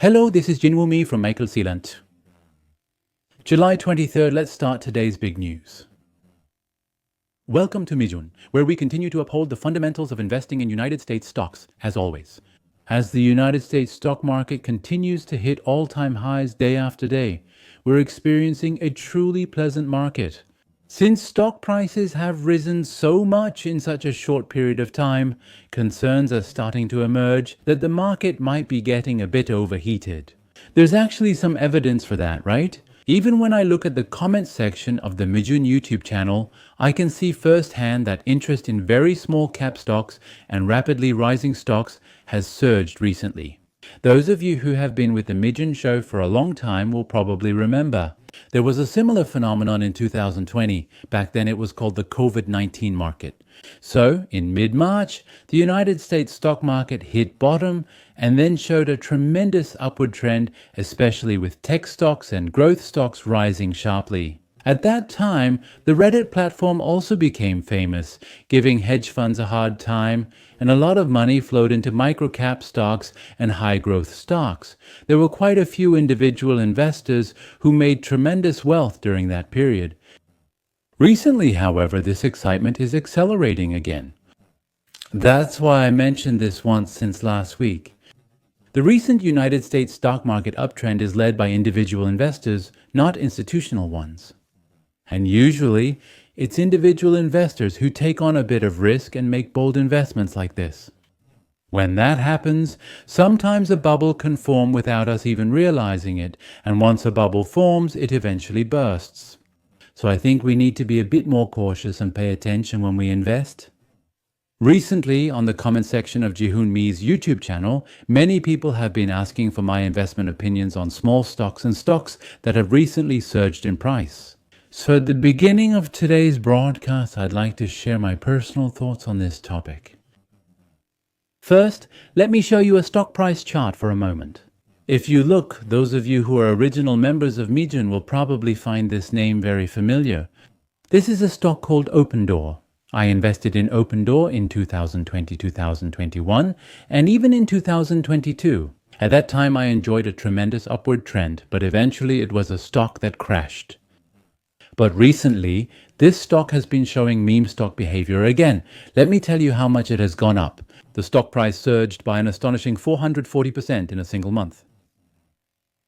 Hello, this is Jinwoo Mi from Michael Sealant. July 23rd, let's start today's big news. Welcome to Mijun, where we continue to uphold the fundamentals of investing in United States stocks, as always. As the United States stock market continues to hit all-time highs day after day, we're experiencing a truly pleasant market. Since stock prices have risen so much in such a short period of time, concerns are starting to emerge that the market might be getting a bit overheated. There's actually some evidence for that, right? Even when I look at the comments section of the Mijun YouTube channel, I can see firsthand that interest in very small cap stocks and rapidly rising stocks has surged recently. Those of you who have been with the Mijun show for a long time will probably remember. There was a similar phenomenon in 2020. Back then it was called the COVID-19 market. So, in mid-March, the United States stock market hit bottom and then showed a tremendous upward trend, especially with tech stocks and growth stocks rising sharply. At that time, the Reddit platform also became famous, giving hedge funds a hard time, and a lot of money flowed into microcap stocks and high-growth stocks. There were quite a few individual investors who made tremendous wealth during that period. Recently, however, this excitement is accelerating again. That's why I mentioned this once since last week. The recent United States stock market uptrend is led by individual investors, not institutional ones. And usually, it's individual investors who take on a bit of risk and make bold investments like this. When that happens, sometimes a bubble can form without us even realizing it, and once a bubble forms, it eventually bursts. So I think we need to be a bit more cautious and pay attention when we invest. Recently, on the comment section of Jihoon Mi's YouTube channel, many people have been asking for my investment opinions on small stocks and stocks that have recently surged in price. So at the beginning of today's broadcast, I'd like to share my personal thoughts on this topic. First, let me show you a stock price chart for a moment. If you look, those of you who are original members of Mijun will probably find this name very familiar. This is a stock called Opendoor. I invested in Opendoor in 2020-2021 and even in 2022. At that time, I enjoyed a tremendous upward trend, but eventually it was a stock that crashed. But recently, this stock has been showing meme stock behavior again. Let me tell you how much it has gone up. The stock price surged by an astonishing 440% in a single month.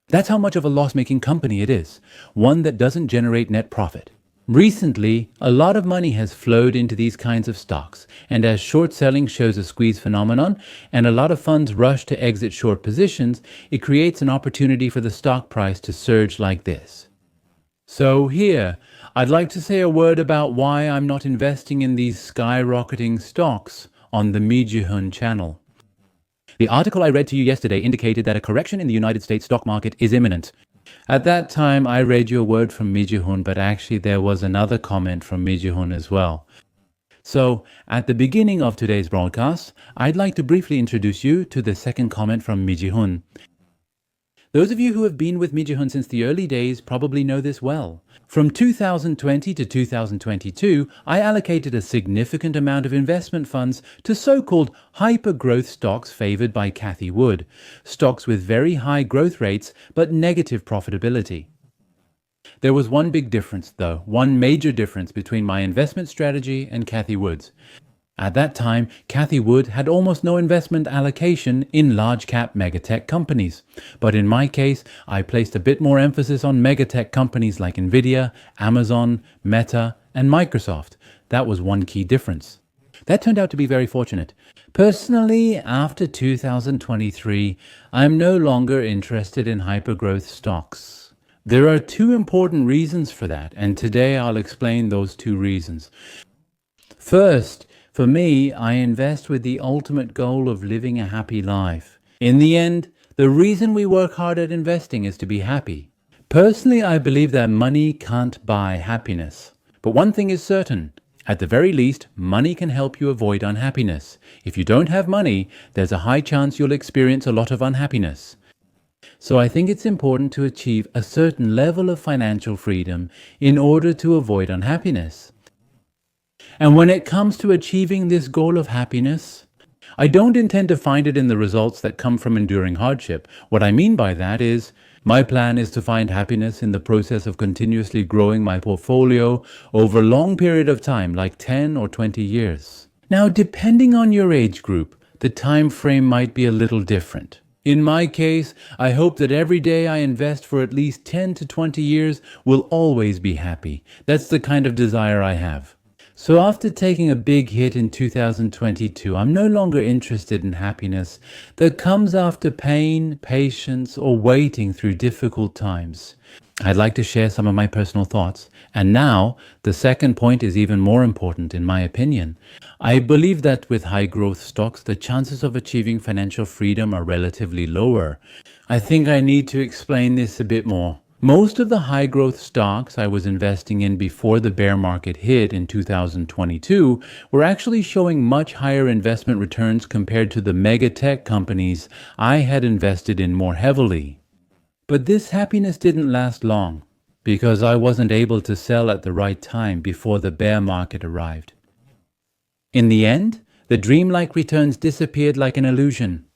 That's how much of a loss-making company it is, one that doesn't generate net profit. Recently, a lot of money has flowed into these kinds of stocks, and as short selling shows a squeeze phenomenon, and a lot of funds rush to exit short positions, it creates an opportunity for the stock price to surge like this. So here, I'd like to say a word about why I'm not investing in these skyrocketing stocks on the Mijun channel. The article I read to you yesterday indicated that a correction in the United States stock market is imminent. At that time, I read your word from Mijun, but actually there was another comment from Mijun as well. So, at the beginning of today's broadcast, I'd like to briefly introduce you to the second comment from Mijun. Those of you who have been with Mijun since the early days probably know this well. From 2020 to 2022, I allocated a significant amount of investment funds to so-called hyper-growth stocks favored by Cathie Wood, stocks with very high growth rates but negative profitability. There was one big difference though, one major difference between my investment strategy and Cathie Wood's. At that time, Cathie Wood had almost no investment allocation in large-cap megatech companies. But in my case, I placed a bit more emphasis on megatech companies like Nvidia, Amazon, Meta, and Microsoft. That was one key difference. That turned out to be very fortunate. Personally, after 2023, I'm no longer interested in hypergrowth stocks. There are two important reasons for that, and today I'll explain those two reasons. First, for me, I invest with the ultimate goal of living a happy life. In the end, the reason we work hard at investing is to be happy. Personally, I believe that money can't buy happiness. But one thing is certain. At the very least, money can help you avoid unhappiness. If you don't have money, there's a high chance you'll experience a lot of unhappiness. So I think it's important to achieve a certain level of financial freedom in order to avoid unhappiness. And when it comes to achieving this goal of happiness, I don't intend to find it in the results that come from enduring hardship. What I mean by that is, my plan is to find happiness in the process of continuously growing my portfolio over a long period of time, like 10 or 20 years. Now, depending on your age group, the time frame might be a little different. In my case, I hope that every day I invest for at least 10 to 20 years will always be happy. That's the kind of desire I have. So after taking a big hit in 2022, I'm no longer interested in happiness that comes after pain, patience, or waiting through difficult times. I'd like to share some of my personal thoughts. And now, the second point is even more important in my opinion. I believe that with high growth stocks, the chances of achieving financial freedom are relatively lower. I think I need to explain this a bit more. Most of the high growth stocks I was investing in before the bear market hit in 2022 were actually showing much higher investment returns compared to the mega tech companies I had invested in more heavily. But this happiness didn't last long because I wasn't able to sell at the right time before the bear market arrived. In the end, the dreamlike returns disappeared like an illusion.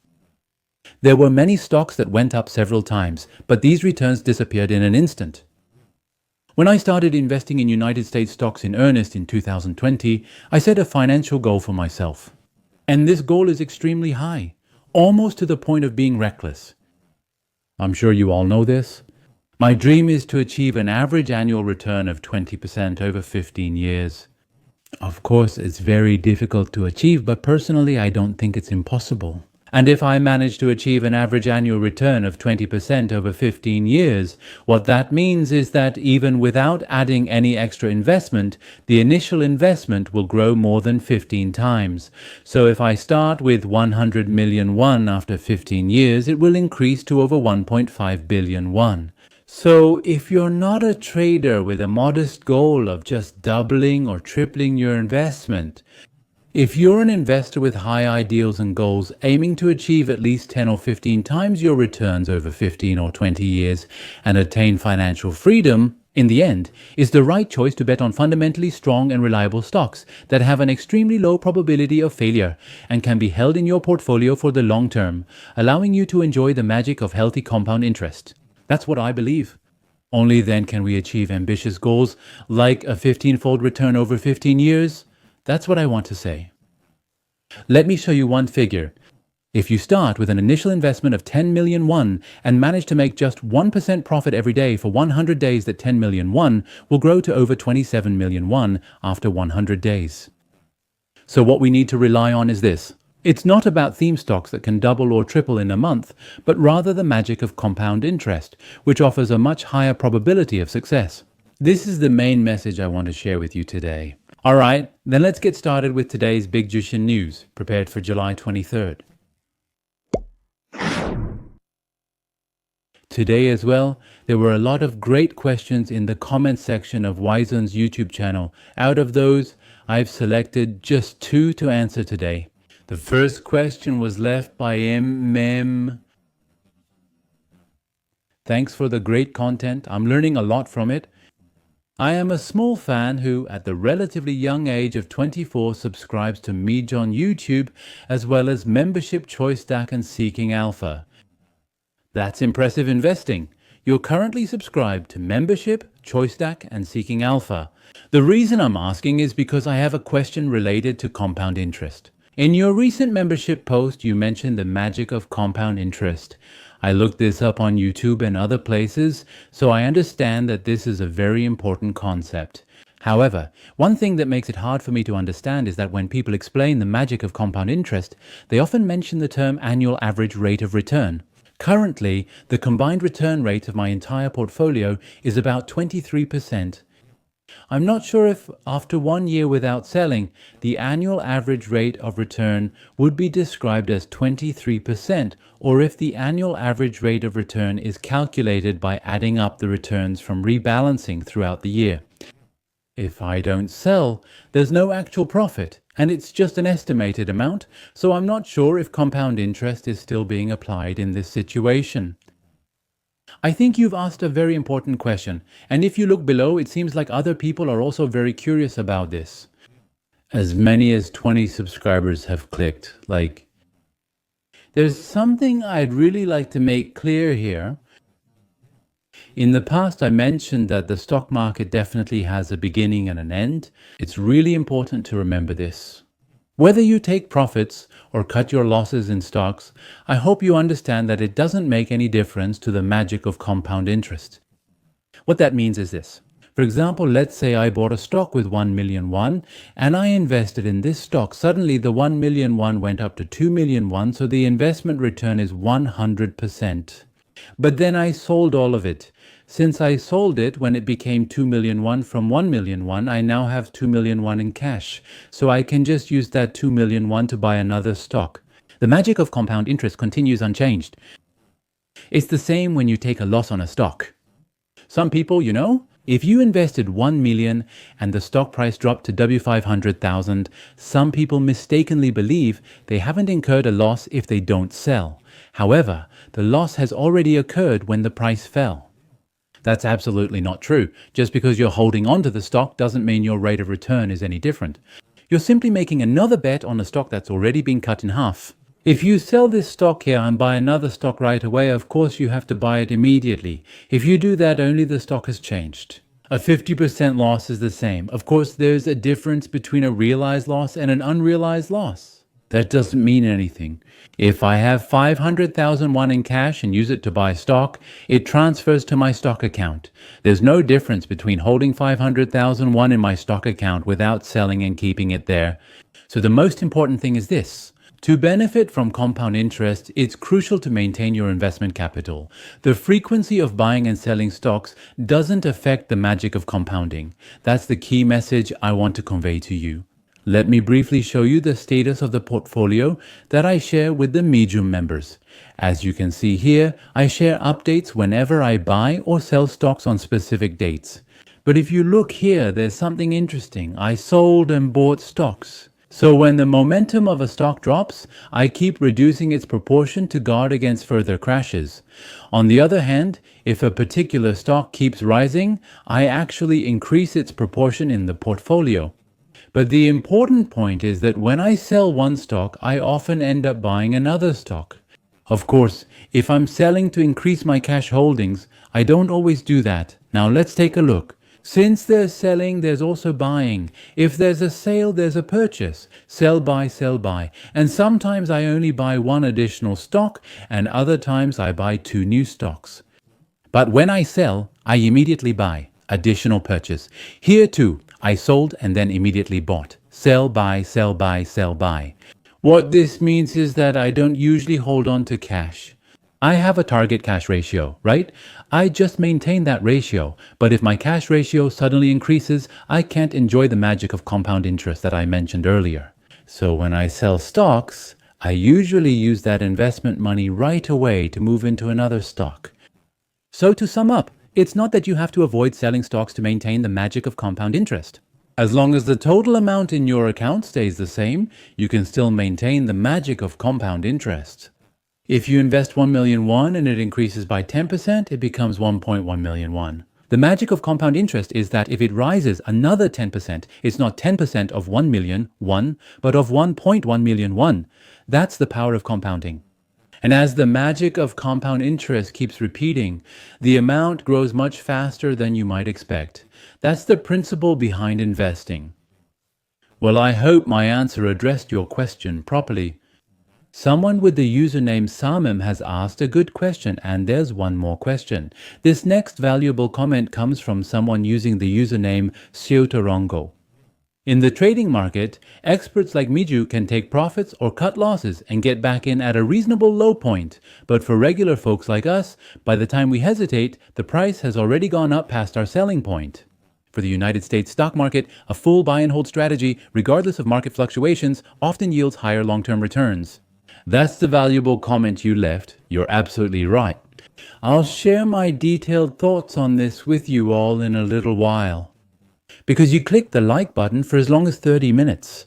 There were many stocks that went up several times, but these returns disappeared in an instant. When I started investing in United States stocks in earnest in 2020, I set a financial goal for myself. And this goal is extremely high, almost to the point of being reckless. I'm sure you all know this. My dream is to achieve an average annual return of 20% over 15 years. Of course, it's very difficult to achieve, but personally, I don't think it's impossible. And if I manage to achieve an average annual return of 20% over 15 years, what that means is that even without adding any extra investment, the initial investment will grow more than 15 times. So if I start with 100 million won after 15 years, it will increase to over 1.5 billion won. So if you're not a trader with a modest goal of just doubling or tripling your investment, if you're an investor with high ideals and goals aiming to achieve at least 10 or 15 times your returns over 15 or 20 years and attain financial freedom, in the end, is the right choice to bet on fundamentally strong and reliable stocks that have an extremely low probability of failure and can be held in your portfolio for the long term, allowing you to enjoy the magic of healthy compound interest. That's what I believe. Only then can we achieve ambitious goals like a 15-fold return over 15 years. That's what I want to say. Let me show you one figure. If you start with an initial investment of 10 million won and manage to make just 1% profit every day for 100 days, that 10 million won will grow to over 27 million won after 100 days. So what we need to rely on is this. It's not about theme stocks that can double or triple in a month, but rather the magic of compound interest, which offers a much higher probability of success. This is the main message I want to share with you today. All right, then let's get started with today's Big Jushin news, prepared for July 23rd. Today as well, there were a lot of great questions in the comment section of Wyzon's YouTube channel. Out of those, I've selected just 2 to answer today. The first question was left by MM. Thanks for the great content. I'm learning a lot from it. I am a small fan who, at the relatively young age of 24, subscribes to Mij on YouTube, as well as Membership, Choice Stack, and Seeking Alpha. That's impressive investing. You're currently subscribed to Membership, Choice Stack, and Seeking Alpha. The reason I'm asking is because I have a question related to compound interest. In your recent membership post, you mentioned the magic of compound interest. I looked this up on YouTube and other places, so I understand that this is a very important concept. However, one thing that makes it hard for me to understand is that when people explain the magic of compound interest, they often mention the term annual average rate of return. Currently, the combined return rate of my entire portfolio is about 23%. I'm not sure if, after 1 year without selling, the annual average rate of return would be described as 23%, or if the annual average rate of return is calculated by adding up the returns from rebalancing throughout the year. If I don't sell, there's no actual profit, and it's just an estimated amount, so I'm not sure if compound interest is still being applied in this situation. I think you've asked a very important question, and if you look below, it seems like other people are also very curious about this. As many as 20 subscribers have clicked. There's something I'd really like to make clear here. In the past, I mentioned that the stock market definitely has a beginning and an end. It's really important to remember this. Whether you take profits or cut your losses in stocks, I hope you understand that it doesn't make any difference to the magic of compound interest. What that means is this. For example, let's say I bought a stock with 1 million won and I invested in this stock. Suddenly the 1 million won went up to 2 million won, so the investment return is 100%. But then I sold all of it. Since I sold it when it became 2 million won from 1 million won, I now have 2 million won in cash. So I can just use that 2 million won to buy another stock. The magic of compound interest continues unchanged. It's the same when you take a loss on a stock. Some people, if you invested 1 million and the stock price dropped to W500,000, some people mistakenly believe they haven't incurred a loss if they don't sell. However, the loss has already occurred when the price fell. That's absolutely not true. Just because you're holding on to the stock doesn't mean your rate of return is any different. You're simply making another bet on a stock that's already been cut in half. If you sell this stock here and buy another stock right away, of course you have to buy it immediately. If you do that, only the stock has changed. A 50% loss is the same. Of course, there's a difference between a realized loss and an unrealized loss. That doesn't mean anything. If I have 500,000 won in cash and use it to buy stock, it transfers to my stock account. There's no difference between holding 500,000 won in my stock account without selling and keeping it there. So the most important thing is this. To benefit from compound interest, it's crucial to maintain your investment capital. The frequency of buying and selling stocks doesn't affect the magic of compounding. That's the key message I want to convey to you. Let me briefly show you the status of the portfolio that I share with the Medium members. As you can see here, I share updates whenever I buy or sell stocks on specific dates. But if you look here, there's something interesting. I sold and bought stocks. So when the momentum of a stock drops, I keep reducing its proportion to guard against further crashes. On the other hand, if a particular stock keeps rising, I actually increase its proportion in the portfolio. But the important point is that when I sell one stock, I often end up buying another stock. Of course, if I'm selling to increase my cash holdings, I don't always do that. Now let's take a look. Since there's selling, there's also buying. If there's a sale, there's a purchase. Sell, buy, sell, buy. And sometimes I only buy one additional stock, and other times I buy 2 new stocks. But when I sell, I immediately buy. Additional purchase. Here too, I sold and then immediately bought. Sell, buy, sell, buy, sell, buy. What this means is that I don't usually hold on to cash. I have a target cash ratio, right? I just maintain that ratio, but if my cash ratio suddenly increases, I can't enjoy the magic of compound interest that I mentioned earlier. So when I sell stocks, I usually use that investment money right away to move into another stock. So to sum up, it's not that you have to avoid selling stocks to maintain the magic of compound interest. As long as the total amount in your account stays the same, you can still maintain the magic of compound interest. If you invest 1 million won and it increases by 10%, it becomes 1.1 million won. The magic of compound interest is that if it rises another 10%, it's not 10% of 1 million won, but of 1.1 million won. That's the power of compounding. And as the magic of compound interest keeps repeating, the amount grows much faster than you might expect. That's the principle behind investing. Well, I hope my answer addressed your question properly. Someone with the username Samim has asked a good question, and there's one more question. This next valuable comment comes from someone using the username Siotorongo. In the trading market, experts like Miju can take profits or cut losses and get back in at a reasonable low point. But for regular folks like us, by the time we hesitate, the price has already gone up past our selling point. For the United States stock market, a full buy and hold strategy, regardless of market fluctuations, often yields higher long-term returns. That's the valuable comment you left. You're absolutely right. I'll share my detailed thoughts on this with you all in a little while. Because you clicked the like button for as long as 30 minutes.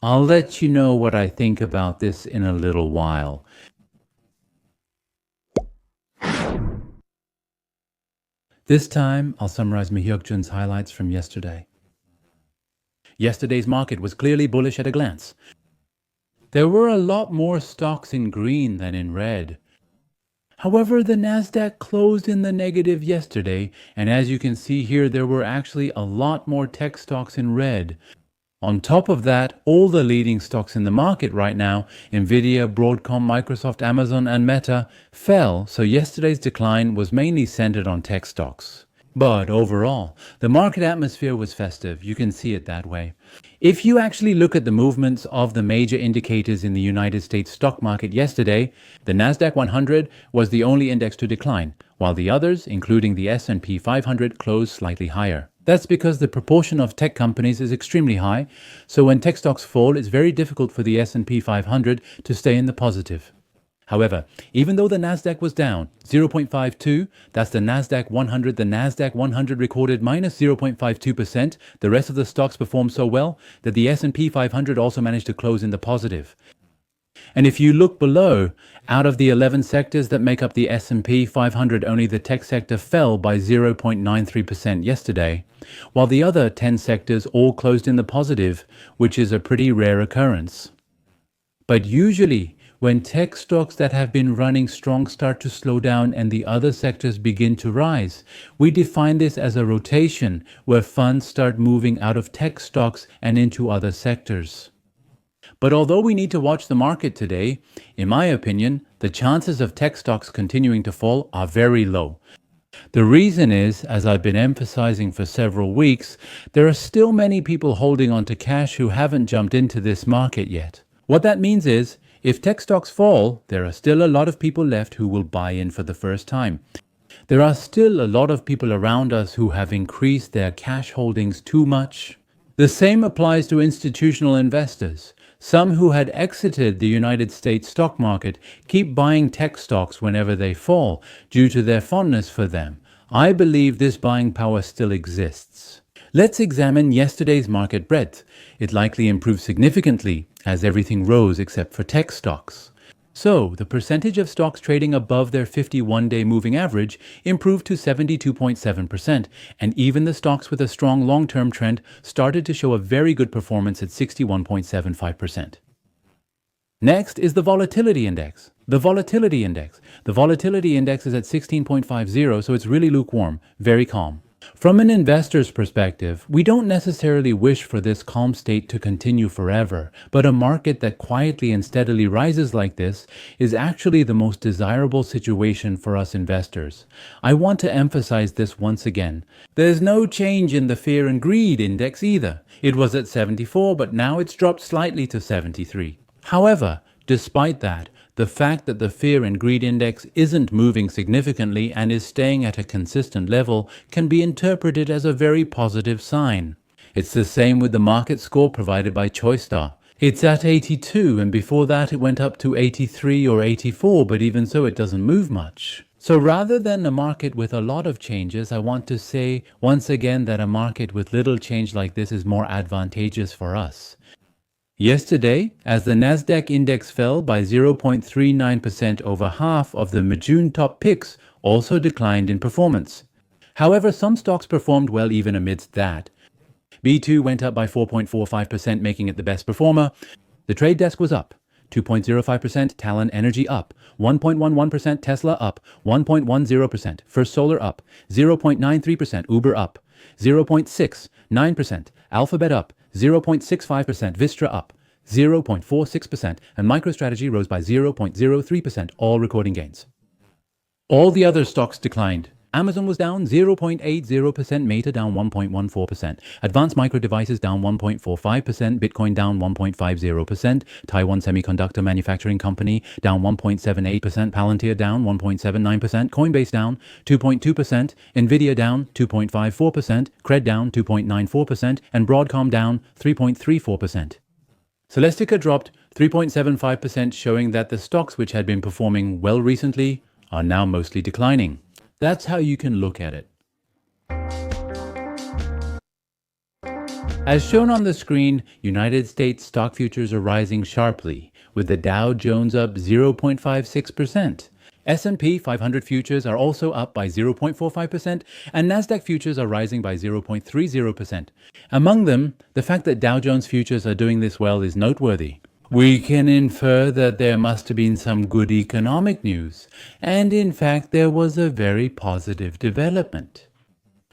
I'll let you know what I think about this in a little while. This time, I'll summarize Mi Hyuk Jun's highlights from yesterday. Yesterday's market was clearly bullish at a glance. There were a lot more stocks in green than in red. However, the Nasdaq closed in the negative yesterday, and as you can see here, there were actually a lot more tech stocks in red. On top of that, all the leading stocks in the market right now, Nvidia, Broadcom, Microsoft, Amazon, and Meta, fell, so yesterday's decline was mainly centered on tech stocks. But overall, the market atmosphere was festive. You can see it that way. If you actually look at the movements of the major indicators in the United States stock market yesterday, the Nasdaq 100 was the only index to decline, while the others, including the S&P 500, closed slightly higher. That's because the proportion of tech companies is extremely high, so when tech stocks fall, it's very difficult for the S&P 500 to stay in the positive. However, even though the Nasdaq was down 0.52, that's the Nasdaq 100, the Nasdaq 100 recorded minus 0.52%. The rest of the stocks performed so well that the S&P 500 also managed to close in the positive. And if you look below, out of the 11 sectors that make up the S&P 500, only the tech sector fell by 0.93% yesterday, while the other 10 sectors all closed in the positive, which is a pretty rare occurrence. But usually, when tech stocks that have been running strong start to slow down and the other sectors begin to rise, we define this as a rotation where funds start moving out of tech stocks and into other sectors. But although we need to watch the market today, in my opinion, the chances of tech stocks continuing to fall are very low. The reason is, as I've been emphasizing for several weeks, there are still many people holding on to cash who haven't jumped into this market yet. What that means is, if tech stocks fall, there are still a lot of people left who will buy in for the first time. There are still a lot of people around us who have increased their cash holdings too much. The same applies to institutional investors. Some who had exited the United States stock market keep buying tech stocks whenever they fall due to their fondness for them. I believe this buying power still exists. Let's examine yesterday's market breadth. It likely improved significantly as everything rose except for tech stocks. So, the percentage of stocks trading above their 51-day moving average improved to 72.7%, and even the stocks with a strong long-term trend started to show a very good performance at 61.75%. Next is the volatility index. The volatility index is at 16.50, so it's really lukewarm, very calm. From an investor's perspective, we don't necessarily wish for this calm state to continue forever, but a market that quietly and steadily rises like this is actually the most desirable situation for us investors. I want to emphasize this once again. There's no change in the fear and greed index either. It was at 74, but now it's dropped slightly to 73. However, despite that, the fact that the fear and greed index isn't moving significantly and is staying at a consistent level can be interpreted as a very positive sign. It's the same with the market score provided by ChoiceStar. It's at 82, and before that it went up to 83 or 84, but even so it doesn't move much. So rather than a market with a lot of changes, I want to say once again that a market with little change like this is more advantageous for us. Yesterday, as the Nasdaq index fell by 0.39%, over half of the June top picks also declined in performance. However, some stocks performed well even amidst that. B2 went up by 4.45%, making it the best performer. The trade desk was up 2.05%, Talon Energy up 1.11%, Tesla up 1.10%, First Solar up 0.93%, Uber up 0.69%, Alphabet up 0.65%, Vistra up 0.46%, and MicroStrategy rose by 0.03%, all recording gains. All the other stocks declined. Amazon was down 0.80%, Meta down 1.14%, Advanced Micro Devices down 1.45%, Bitcoin down 1.50%, Taiwan Semiconductor Manufacturing Company down 1.78%, Palantir down 1.79%, Coinbase down 2.2%, Nvidia down 2.54%, Cred down 2.94%, and Broadcom down 3.34%. Celestica dropped 3.75%, showing that the stocks which had been performing well recently are now mostly declining. That's how you can look at it. As shown on the screen, United States stock futures are rising sharply, with the Dow Jones up 0.56%. S&P 500 futures are also up by 0.45%, and Nasdaq futures are rising by 0.30%. Among them, the fact that Dow Jones futures are doing this well is noteworthy. We can infer that there must have been some good economic news, and in fact there was a very positive development.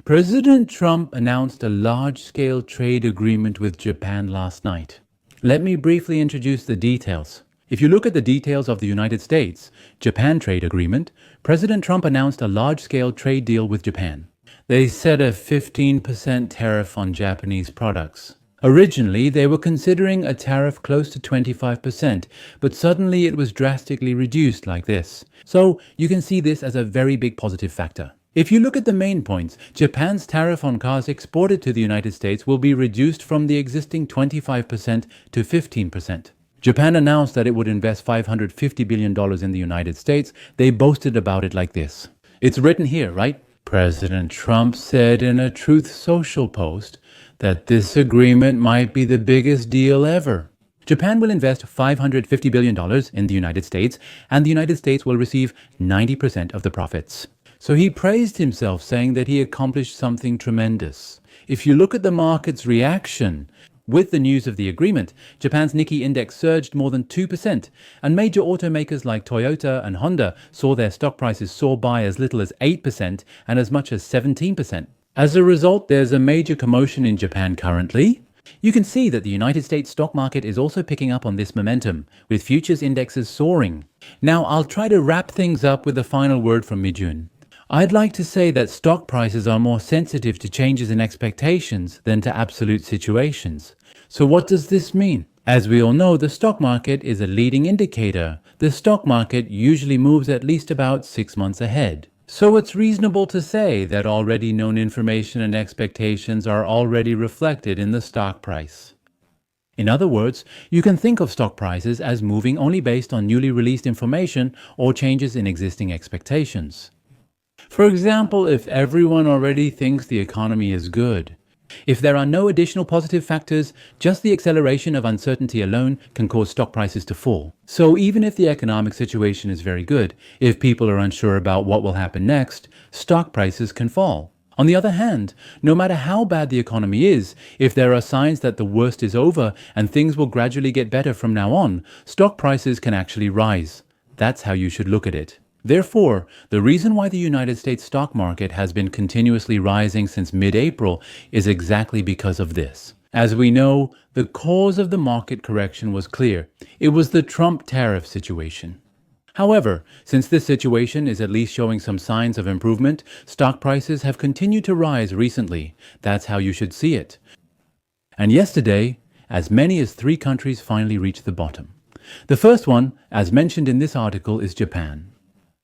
President Trump announced a large-scale trade agreement with Japan last night. Let me briefly introduce the details. If you look at the details of the United States-Japan trade agreement, President Trump announced a large-scale trade deal with Japan. They set a 15% tariff on Japanese products. Originally, they were considering a tariff close to 25%, but suddenly it was drastically reduced like this. So you can see this as a very big positive factor. If you look at the main points, Japan's tariff on cars exported to the United States will be reduced from the existing 25% to 15%. Japan announced that it would invest $550 billion in the United States. They boasted about it like this. It's written here, right? President Trump said in a Truth Social post that this agreement might be the biggest deal ever. Japan will invest $550 billion in the United States, and the United States will receive 90% of the profits. So he praised himself, saying that he accomplished something tremendous. If you look at the market's reaction, with the news of the agreement, Japan's Nikkei index surged more than 2%, and major automakers like Toyota and Honda saw their stock prices soar by as little as 8% and as much as 17%. As a result, there's a major commotion in Japan currently. You can see that the United States stock market is also picking up on this momentum, with futures indexes soaring. Now, I'll try to wrap things up with a final word from Mijun. I'd like to say that stock prices are more sensitive to changes in expectations than to absolute situations. So what does this mean? As we all know, the stock market is a leading indicator. The stock market usually moves at least about 6 months ahead. So it's reasonable to say that already known information and expectations are already reflected in the stock price. In other words, you can think of stock prices as moving only based on newly released information or changes in existing expectations. For example, if everyone already thinks the economy is good, if there are no additional positive factors, just the acceleration of uncertainty alone can cause stock prices to fall. So even if the economic situation is very good, if people are unsure about what will happen next, stock prices can fall. On the other hand, no matter how bad the economy is, if there are signs that the worst is over and things will gradually get better from now on, stock prices can actually rise. That's how you should look at it. Therefore, the reason why the United States stock market has been continuously rising since mid-April is exactly because of this. As we know, the cause of the market correction was clear. It was the Trump tariff situation. However, since this situation is at least showing some signs of improvement, stock prices have continued to rise recently. That's how you should see it. And yesterday, as many as 3 countries finally reached the bottom. The first one, as mentioned in this article, is Japan.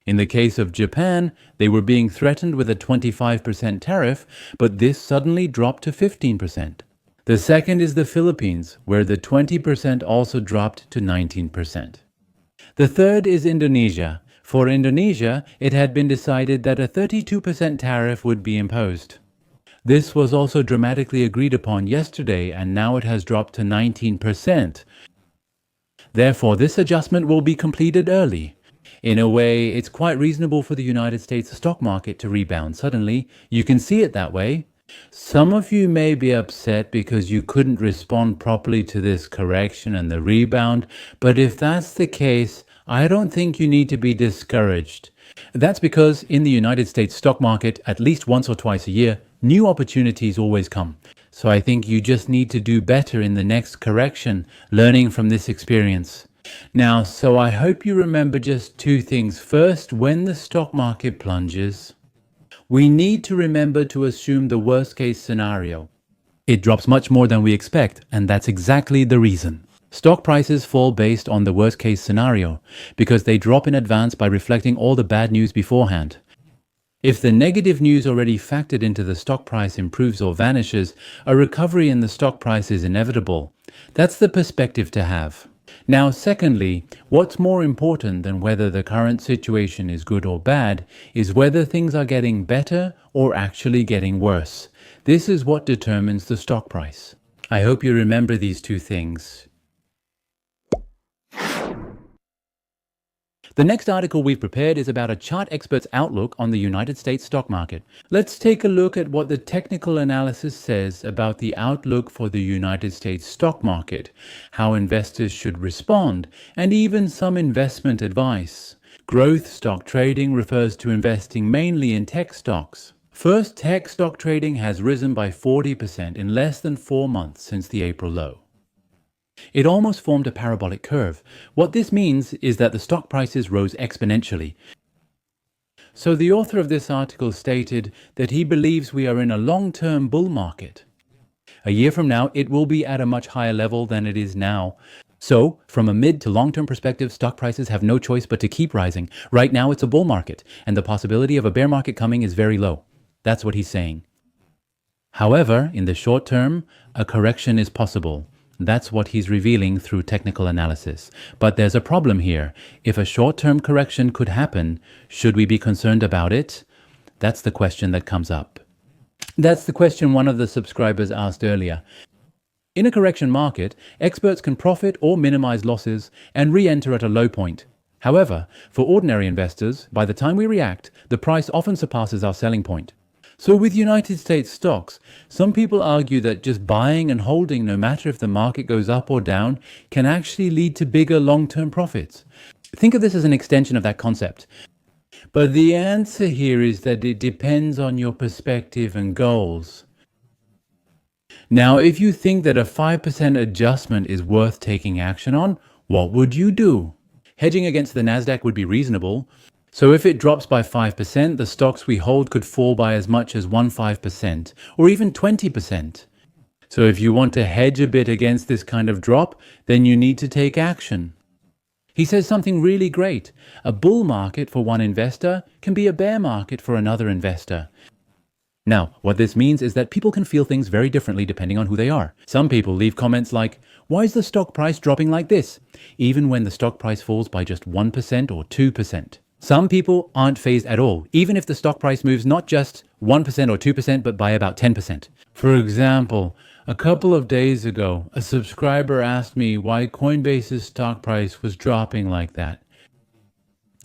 In the case of Japan, they were being threatened with a 25% tariff, but this suddenly dropped to 15%. The second is the Philippines, where the 20% also dropped to 19%. The third is Indonesia. For Indonesia, it had been decided that a 32% tariff would be imposed. This was also dramatically agreed upon yesterday, and now it has dropped to 19%. Therefore, this adjustment will be completed early. In a way, it's quite reasonable for the United States stock market to rebound suddenly. You can see it that way. Some of you may be upset because you couldn't respond properly to this correction and the rebound, but if that's the case, I don't think you need to be discouraged. That's because in the United States stock market, at least once or twice a year, new opportunities always come. So I think you just need to do better in the next correction, learning from this experience. Now, so I hope you remember just 2 things. First, when the stock market plunges, we need to remember to assume the worst case scenario. It drops much more than we expect, and that's exactly the reason. Stock prices fall based on the worst case scenario, because they drop in advance by reflecting all the bad news beforehand. If the negative news already factored into the stock price improves or vanishes, a recovery in the stock price is inevitable. That's the perspective to have. Now, secondly, what's more important than whether the current situation is good or bad is whether things are getting better or actually getting worse. This is what determines the stock price. I hope you remember these 2 things. The next article we've prepared is about a chart expert's outlook on the United States stock market. Let's take a look at what the technical analysis says about the outlook for the United States stock market, how investors should respond, and even some investment advice. Growth stock trading refers to investing mainly in tech stocks. First, tech stock trading has risen by 40% in less than 4 months since the April low. It almost formed a parabolic curve. What this means is that the stock prices rose exponentially. So the author of this article stated that he believes we are in a long-term bull market. A year from now, it will be at a much higher level than it is now. So, from a mid to long-term perspective, stock prices have no choice but to keep rising. Right now, it's a bull market, and the possibility of a bear market coming is very low. That's what he's saying. However, in the short term, a correction is possible. That's what he's revealing through technical analysis. But there's a problem here. If a short-term correction could happen, should we be concerned about it? That's the question that comes up. That's the question one of the subscribers asked earlier. In a correction market, experts can profit or minimize losses and re-enter at a low point. However, for ordinary investors, by the time we react, the price often surpasses our selling point. So with United States stocks, some people argue that just buying and holding, no matter if the market goes up or down, can actually lead to bigger long-term profits. Think of this as an extension of that concept. But the answer here is that it depends on your perspective and goals. Now, if you think that a 5% adjustment is worth taking action on, what would you do? Hedging against the Nasdaq would be reasonable. So if it drops by 5%, the stocks we hold could fall by as much as 15% or even 20%. So if you want to hedge a bit against this kind of drop, then you need to take action. He says something really great. A bull market for one investor can be a bear market for another investor. Now, what this means is that people can feel things very differently depending on who they are. Some people leave comments like, "Why is the stock price dropping like this?" even when the stock price falls by just 1% or 2%. Some people aren't fazed at all, even if the stock price moves not just 1% or 2%, but by about 10%. For example, a couple of days ago, a subscriber asked me why Coinbase's stock price was dropping like that.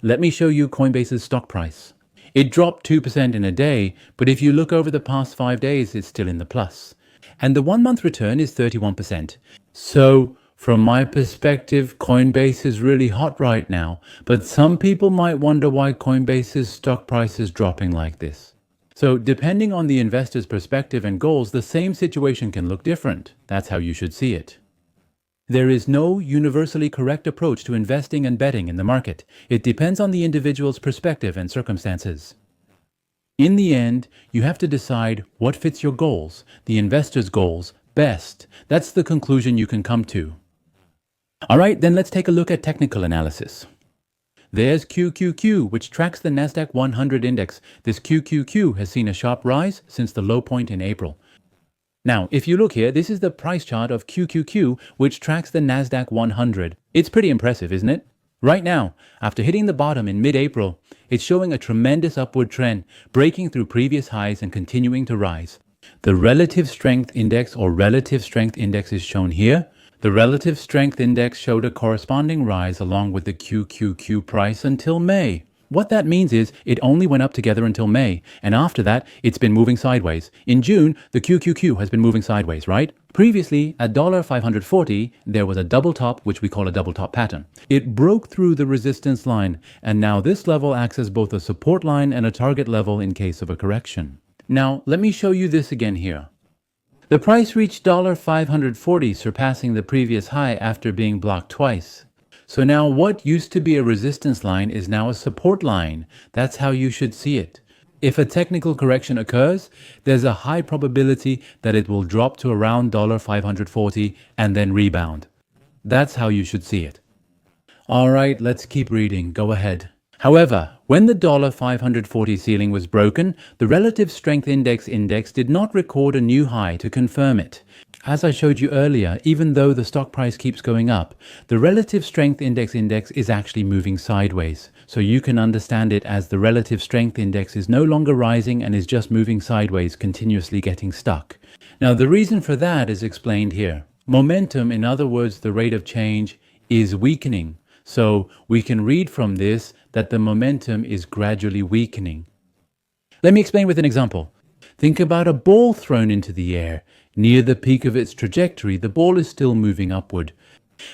Let me show you Coinbase's stock price. It dropped 2% in a day, but if you look over the past 5 days, it's still in the plus. And the 1-month return is 31%. So, from my perspective, Coinbase is really hot right now, but some people might wonder why Coinbase's stock price is dropping like this. So, depending on the investor's perspective and goals, the same situation can look different. That's how you should see it. There is no universally correct approach to investing and betting in the market. It depends on the individual's perspective and circumstances. In the end, you have to decide what fits your goals, the investor's goals, best. That's the conclusion you can come to. All right, then let's take a look at technical analysis. There's QQQ, which tracks the Nasdaq 100 index. This QQQ has seen a sharp rise since the low point in April. Now, if you look here, this is the price chart of QQQ, which tracks the Nasdaq 100. It's pretty impressive, isn't it? Right now, after hitting the bottom in mid-April, it's showing a tremendous upward trend, breaking through previous highs and continuing to rise. The relative strength index is shown here. The relative strength index showed a corresponding rise along with the QQQ price until May. What that means is it only went up together until May, and after that, it's been moving sideways. In June, the QQQ has been moving sideways, right? Previously, at $540, there was a double top, which we call a double top pattern. It broke through the resistance line, and now this level acts as both a support line and a target level in case of a correction. Now, let me show you this again here. The price reached $540, surpassing the previous high after being blocked twice. So now what used to be a resistance line is now a support line. That's how you should see it. If a technical correction occurs, there's a high probability that it will drop to around $540 and then rebound. That's how you should see it. All right, let's keep reading. Go ahead. However, when the $540 ceiling was broken, the relative strength index did not record a new high to confirm it. As I showed you earlier, even though the stock price keeps going up, the relative strength index is actually moving sideways. So you can understand it as the relative strength index is no longer rising and is just moving sideways, continuously getting stuck. Now, the reason for that is explained here. Momentum, in other words, the rate of change, is weakening. So we can read from this that the momentum is gradually weakening. Let me explain with an example. Think about a ball thrown into the air. Near the peak of its trajectory, the ball is still moving upward.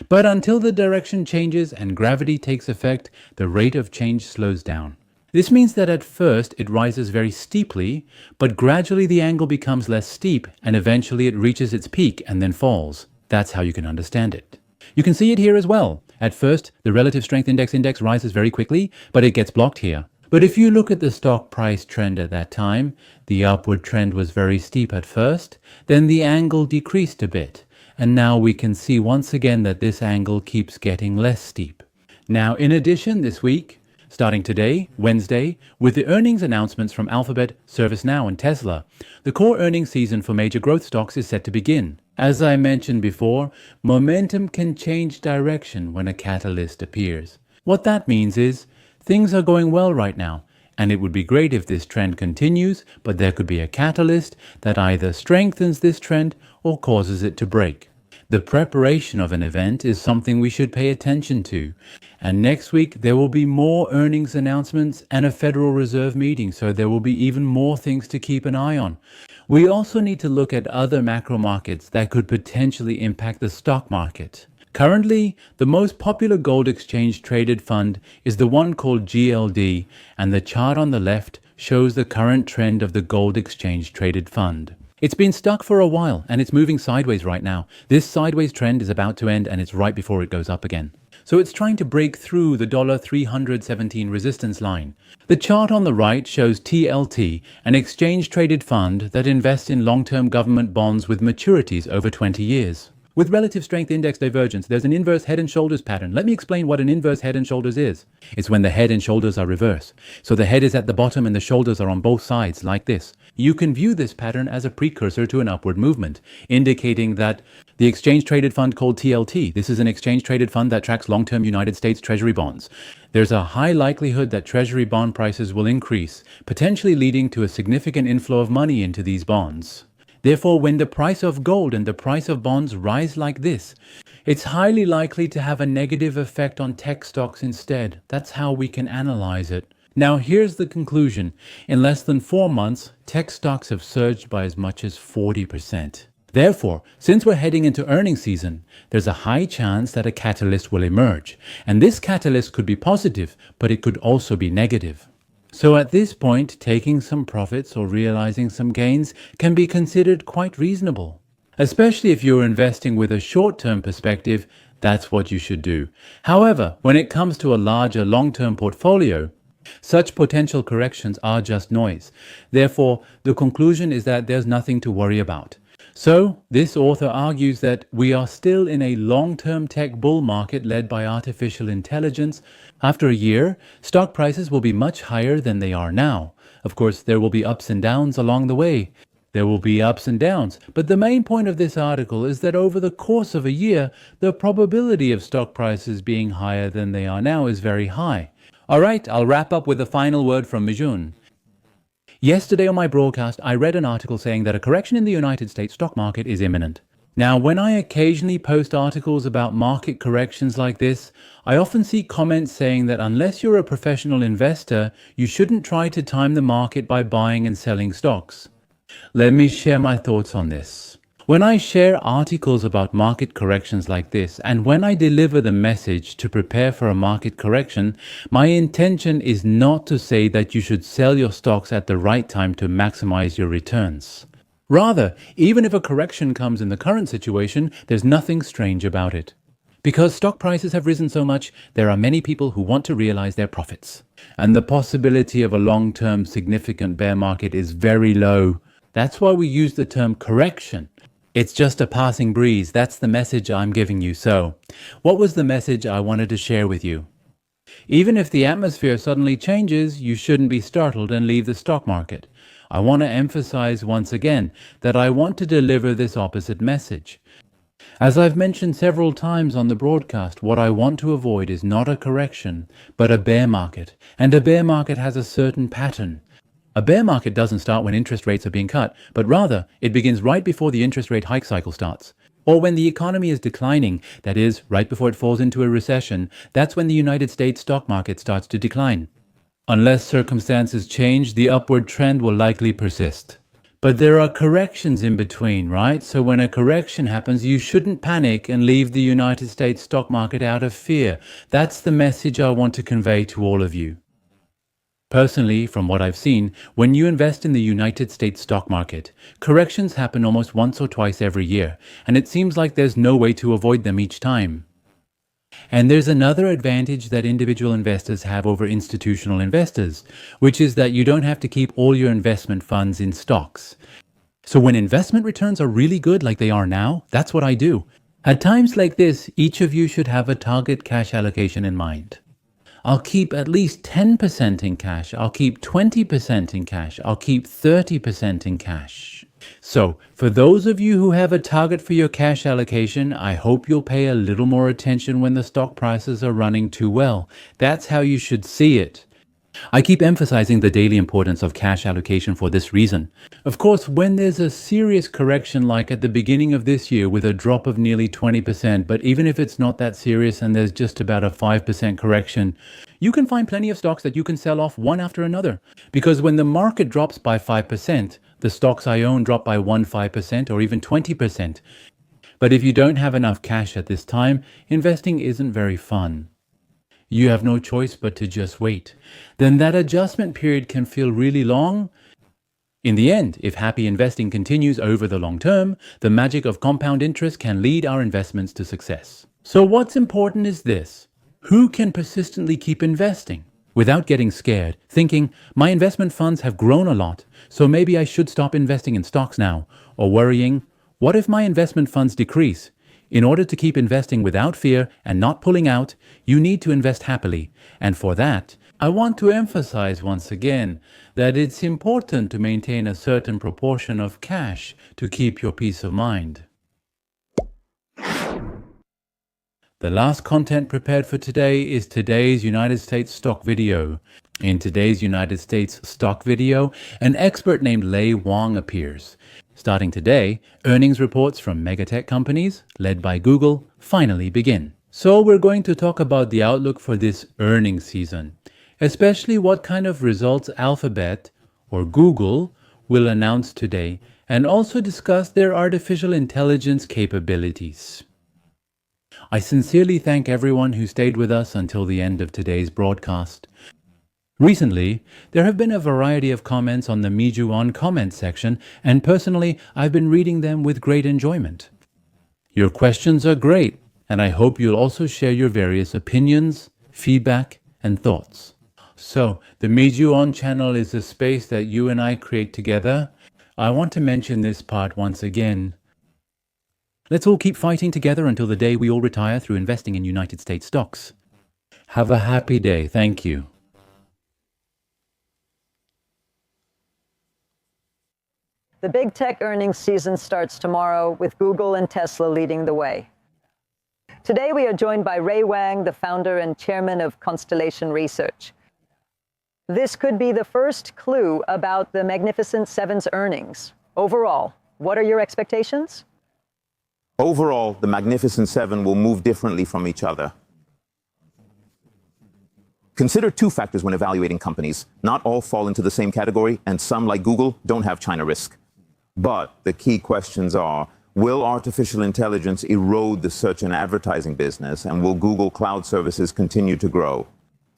But until the direction changes and gravity takes effect, the rate of change slows down. This means that at first it rises very steeply, but gradually the angle becomes less steep and eventually it reaches its peak and then falls. That's how you can understand it. You can see it here as well. At first, the relative strength index rises very quickly, but it gets blocked here. But if you look at the stock price trend at that time, the upward trend was very steep at first, then the angle decreased a bit. And now we can see once again that this angle keeps getting less steep. Now, in addition, this week, starting today, Wednesday, with the earnings announcements from Alphabet, ServiceNow, and Tesla, the core earnings season for major growth stocks is set to begin. As I mentioned before, momentum can change direction when a catalyst appears. What that means is, things are going well right now, and it would be great if this trend continues, but there could be a catalyst that either strengthens this trend or causes it to break. The preparation of an event is something we should pay attention to. And next week, there will be more earnings announcements and a Federal Reserve meeting, so there will be even more things to keep an eye on. We also need to look at other macro markets that could potentially impact the stock market. Currently, the most popular gold exchange traded fund is the one called GLD, and the chart on the left shows the current trend of the gold exchange traded fund. It's been stuck for a while and it's moving sideways right now. This sideways trend is about to end and it's right before it goes up again. So it's trying to break through the $317 resistance line. The chart on the right shows TLT, an exchange traded fund that invests in long-term government bonds with maturities over 20 years. With relative strength index divergence, there's an inverse head and shoulders pattern. Let me explain what an inverse head and shoulders is. It's when the head and shoulders are reversed. So the head is at the bottom and the shoulders are on both sides, like this. You can view this pattern as a precursor to an upward movement, indicating that the exchange-traded fund called TLT, this is an exchange-traded fund that tracks long-term United States Treasury bonds. There's a high likelihood that Treasury bond prices will increase, potentially leading to a significant inflow of money into these bonds. Therefore, when the price of gold and the price of bonds rise like this, it's highly likely to have a negative effect on tech stocks instead. That's how we can analyze it. Now, here's the conclusion. In less than 4 months, tech stocks have surged by as much as 40%. Therefore, since we're heading into earnings season, there's a high chance that a catalyst will emerge. And this catalyst could be positive, but it could also be negative. So at this point, taking some profits or realizing some gains can be considered quite reasonable. Especially if you're investing with a short-term perspective, that's what you should do. However, when it comes to a larger long-term portfolio, such potential corrections are just noise. Therefore, the conclusion is that there's nothing to worry about. So, this author argues that we are still in a long-term tech bull market led by artificial intelligence. After a year, stock prices will be much higher than they are now. Of course, there will be ups and downs along the way. There will be ups and downs, but the main point of this article is that over the course of a year, the probability of stock prices being higher than they are now is very high. Alright, I'll wrap up with the final word from Mijun. Yesterday on my broadcast, I read an article saying that a correction in the United States stock market is imminent. Now, when I occasionally post articles about market corrections like this, I often see comments saying that unless you're a professional investor, you shouldn't try to time the market by buying and selling stocks. Let me share my thoughts on this. When I share articles about market corrections like this, and when I deliver the message to prepare for a market correction, my intention is not to say that you should sell your stocks at the right time to maximize your returns. Rather, even if a correction comes in the current situation, there's nothing strange about it. Because stock prices have risen so much, there are many people who want to realize their profits. And the possibility of a long-term significant bear market is very low. That's why we use the term correction. It's just a passing breeze. That's the message I'm giving you. So, what was the message I wanted to share with you? Even if the atmosphere suddenly changes, you shouldn't be startled and leave the stock market. I want to emphasize once again that I want to deliver this opposite message. As I've mentioned several times on the broadcast, what I want to avoid is not a correction, but a bear market. And a bear market has a certain pattern. A bear market doesn't start when interest rates are being cut, but rather, it begins right before the interest rate hike cycle starts. Or when the economy is declining, that is, right before it falls into a recession, that's when the United States stock market starts to decline. Unless circumstances change, the upward trend will likely persist. But there are corrections in between, right? So when a correction happens, you shouldn't panic and leave the United States stock market out of fear. That's the message I want to convey to all of you. Personally, from what I've seen, when you invest in the United States stock market, corrections happen almost once or twice every year, and it seems like there's no way to avoid them each time. And there's another advantage that individual investors have over institutional investors, which is that you don't have to keep all your investment funds in stocks. So when investment returns are really good like they are now, that's what I do. At times like this, each of you should have a target cash allocation in mind. I'll keep at least 10% in cash. I'll keep 20% in cash. I'll keep 30% in cash. So, for those of you who have a target for your cash allocation, I hope you'll pay a little more attention when the stock prices are running too well. That's how you should see it. I keep emphasizing the daily importance of cash allocation for this reason. Of course, when there's a serious correction like at the beginning of this year with a drop of nearly 20%, but even if it's not that serious and there's just about a 5% correction, you can find plenty of stocks that you can sell off one after another. Because when the market drops by 5%, the stocks I own drop by 5% or even 20%. But if you don't have enough cash at this time, investing isn't very fun. You have no choice but to just wait. Then that adjustment period can feel really long. In the end, if happy investing continues over the long term, the magic of compound interest can lead our investments to success. So what's important is this: who can persistently keep investing without getting scared, thinking, my investment funds have grown a lot, so maybe I should stop investing in stocks now, or worrying, what if my investment funds decrease? In order to keep investing without fear and not pulling out, you need to invest happily. And for that, I want to emphasize once again that it's important to maintain a certain proportion of cash to keep your peace of mind. The last content prepared for today is today's United States stock video. In today's United States stock video, an expert named Lei Wang appears. Starting today, earnings reports from megatech companies, led by Google, finally begin. So we're going to talk about the outlook for this earnings season, especially what kind of results Alphabet, or Google, will announce today, and also discuss their artificial intelligence capabilities. I sincerely thank everyone who stayed with us until the end of today's broadcast. Recently, there have been a variety of comments on the Mijuon comment section, and personally, I've been reading them with great enjoyment. Your questions are great, and I hope you'll also share your various opinions, feedback, and thoughts. So, the Mijuon channel is a space that you and I create together. I want to mention this part once again. Let's all keep fighting together until the day we all retire through investing in United States stocks. Have a happy day. Thank you. The big tech earnings season starts tomorrow with Google and Tesla leading the way. Today we are joined by Ray Wang, the founder and chairman of Constellation Research. This could be the first clue about the Magnificent Seven's earnings. Overall, what are your expectations? Overall, the Magnificent Seven will move differently from each other. Consider two factors when evaluating companies. Not all fall into the same category, and some, like Google, don't have China risk. But the key questions are, will artificial intelligence erode the search and advertising business, and will Google Cloud Services continue to grow?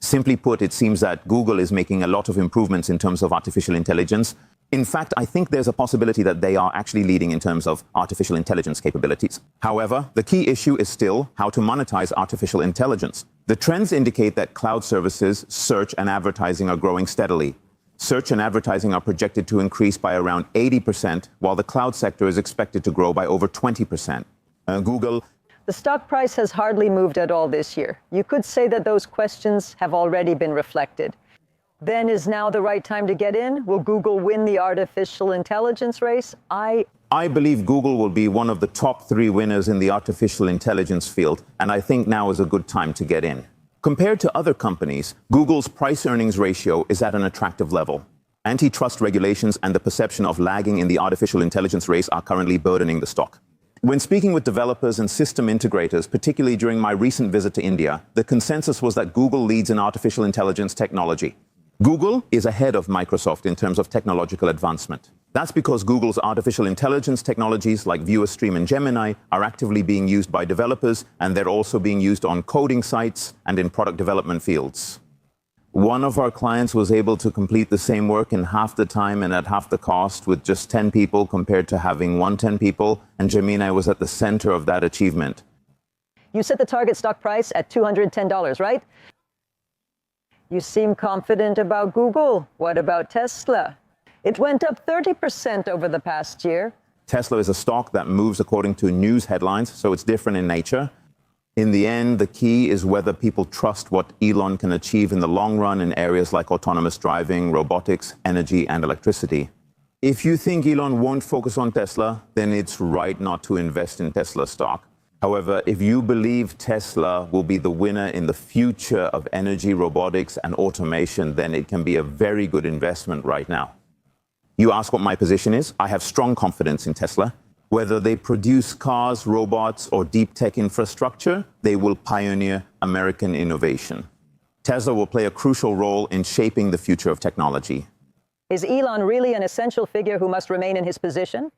Simply put, it seems that Google is making a lot of improvements in terms of artificial intelligence. In fact, I think there's a possibility that they are actually leading in terms of artificial intelligence capabilities. However, the key issue is still how to monetize artificial intelligence. The trends indicate that cloud services, search, and advertising are growing steadily. Search and advertising are projected to increase by around 80%, while the cloud sector is expected to grow by over 20%. Google. The stock price has hardly moved at all this year. You could say that those questions have already been reflected. Then is now the right time to get in? Will Google win the artificial intelligence race? I believe Google will be one of the top 3 winners in the artificial intelligence field, and I think now is a good time to get in. Compared to other companies, Google's price-earnings ratio is at an attractive level. Antitrust regulations and the perception of lagging in the artificial intelligence race are currently burdening the stock. When speaking with developers and system integrators, particularly during my recent visit to India, the consensus was that Google leads in artificial intelligence technology. Google is ahead of Microsoft in terms of technological advancement. That's because Google's artificial intelligence technologies like ViewStream and Gemini are actively being used by developers, and they're also being used on coding sites and in product development fields. One of our clients was able to complete the same work in half the time and at half the cost with just 10 people compared to having 110 people, and Gemini was at the center of that achievement. You set the target stock price at $210, right? You seem confident about Google. What about Tesla? It went up 30% over the past year. Tesla is a stock that moves according to news headlines, so it's different in nature. In the end, the key is whether people trust what Elon can achieve in the long run in areas like autonomous driving, robotics, energy, and electricity. If you think Elon won't focus on Tesla, then it's right not to invest in Tesla stock. However, if you believe Tesla will be the winner in the future of energy, robotics, and automation, then it can be a very good investment right now. You ask what my position is? I have strong confidence in Tesla. Whether they produce cars, robots, or deep tech infrastructure, they will pioneer American innovation. Tesla will play a crucial role in shaping the future of technology. Is Elon really an essential figure who must remain in his position?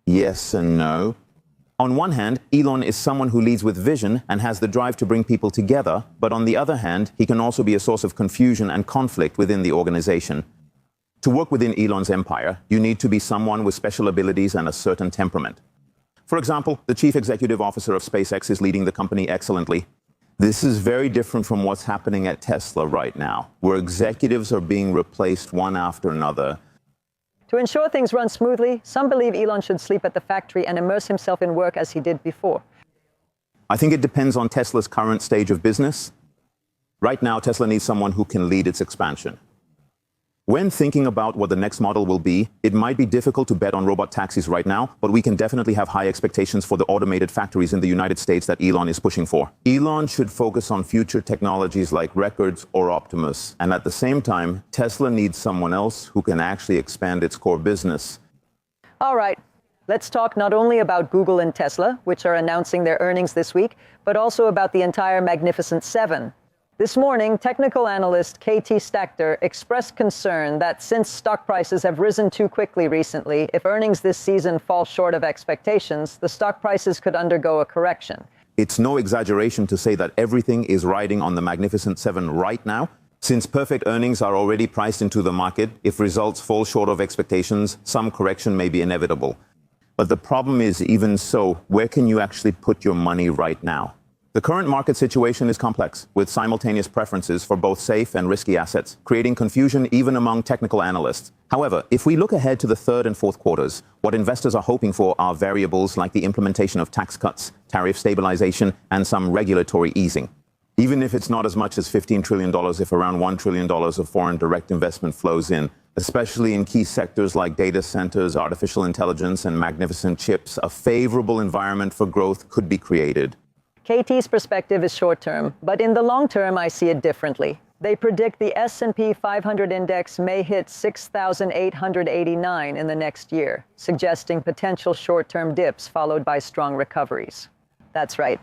Yes and no. On one hand, Elon is someone who leads with vision and has the drive to bring people together, but on the other hand, he can also be a source of confusion and conflict within the organization. To work within Elon's empire, you need to be someone with special abilities and a certain temperament. For example, the chief executive officer of SpaceX is leading the company excellently. This is very different from what's happening at Tesla right now, where executives are being replaced one after another. To ensure things run smoothly, some believe Elon should sleep at the factory and immerse himself in work as he did before. I think it depends on Tesla's current stage of business. Right now, Tesla needs someone who can lead its expansion. When thinking about what the next model will be, it might be difficult to bet on robot taxis right now, but we can definitely have high expectations for the automated factories in the United States that Elon is pushing for. Elon should focus on future technologies like Records or Optimus, and at the same time, Tesla needs someone else who can actually expand its core business. All right, let's talk not only about Google and Tesla, which are announcing their earnings this week, but also about the entire Magnificent Seven. This morning, technical analyst KT Stachter expressed concern that since stock prices have risen too quickly recently, if earnings this season fall short of expectations, the stock prices could undergo a correction. It's no exaggeration to say that everything is riding on the Magnificent Seven right now. Since perfect earnings are already priced into the market, if results fall short of expectations, some correction may be inevitable. But the problem is, even so, where can you actually put your money right now? The current market situation is complex, with simultaneous preferences for both safe and risky assets, creating confusion even among technical analysts. However, if we look ahead to the third and fourth quarters, what investors are hoping for are variables like the implementation of tax cuts, tariff stabilization, and some regulatory easing. Even if it's not as much as $15 trillion, if around $1 trillion of foreign direct investment flows in, especially in key sectors like data centers, artificial intelligence, and magnificent chips, a favorable environment for growth could be created. KT's perspective is short-term, but in the long term, I see it differently. They predict the S&P 500 index may hit 6,889 in the next year, suggesting potential short-term dips followed by strong recoveries. That's right.